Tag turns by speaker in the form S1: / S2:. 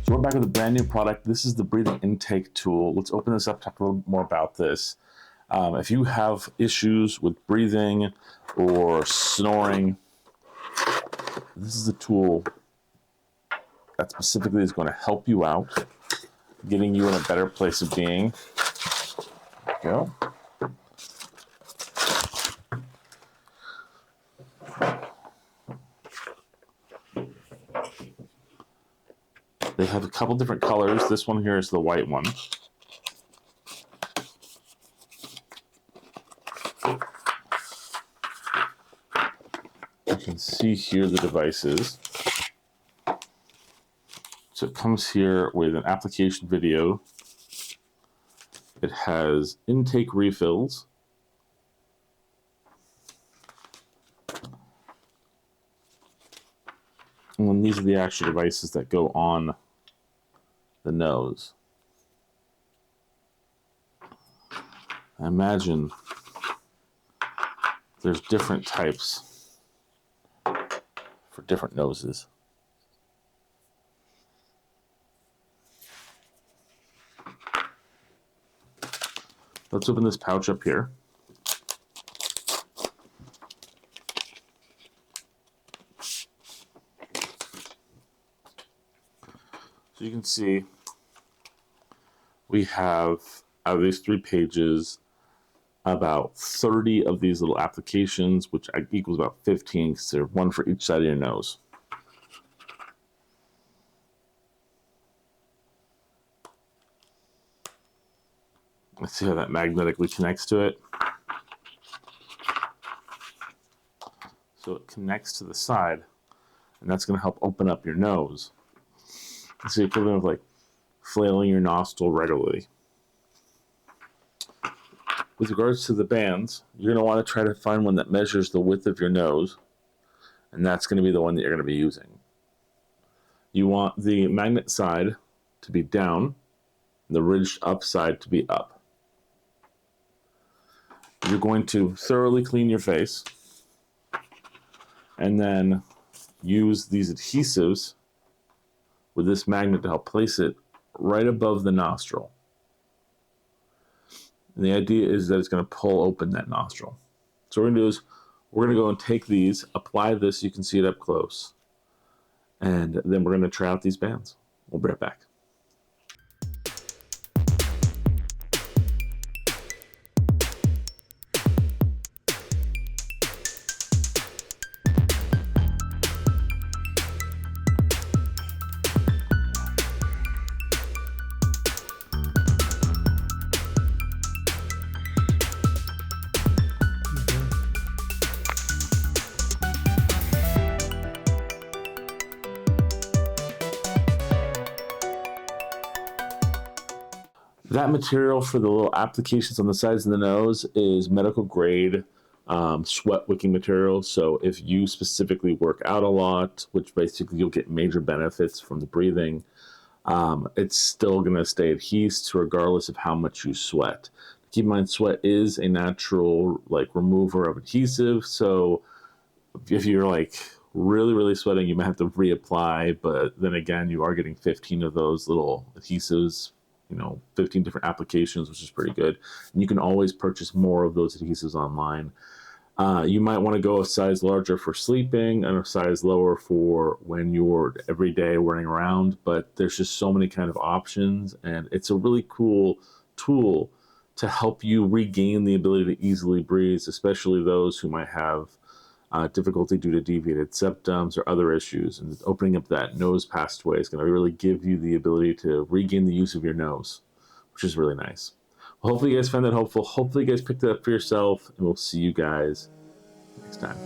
S1: So we're back with a brand new product. This is the breathing intake tool. Let's open this up, talk a little more about this. If you have issues with breathing or snoring, this is a tool that specifically is going to help you out, getting you in a better place of being. There we go. They have a couple different colors. This one here is the white one. You can see here the devices. So it comes here with an application video. It has intake refills. And then these are the actual devices that go on the nose. I imagine there's different types for different noses. Let's open this pouch up here. So you can see we have, out of these 3 pages, about 30 of these little applications, which equals about 15, because they're one for each side of your nose. Let's see how that magnetically connects to it. So it connects to the side, and that's going to help open up your nose. It's the equivalent of like flailing your nostril regularly. With regards to the bands, you're going to want to try to find one that measures the width of your nose, and that's going to be the one that you're going to be using. You want the magnet side to be down, and the ridged up side to be up. You're going to thoroughly clean your face, and then use these adhesives with this magnet to help place it right above the nostril. And the idea is that it's going to pull open that nostril. So what we're going to do is we're going to go and take these, apply this, you can see it up close, and then we're going to try out these bands. We'll be right back. That material for the little applications on the sides of the nose is medical grade sweat wicking material. So if you specifically work out a lot, which basically you'll get major benefits from the breathing, it's still going to stay adhesed regardless of how much you sweat. Keep in mind, sweat is a natural remover of adhesive. So if you're really sweating, you might have to reapply, but then again, you are getting 15 of those little adhesives, 15 different applications, which is pretty good. And you can always purchase more of those adhesives online. You might want to go a size larger for sleeping and a size lower for when you're every day running around, but there's just so many kind of options, and it's a really cool tool to help you regain the ability to easily breathe, especially those who might have difficulty due to deviated septums or other issues. And opening up that nose passageway is going to really give you the ability to regain the use of your nose, which is really nice. Well, hopefully you guys found that helpful. Hopefully you guys picked it up for yourself, and we'll see you guys next time.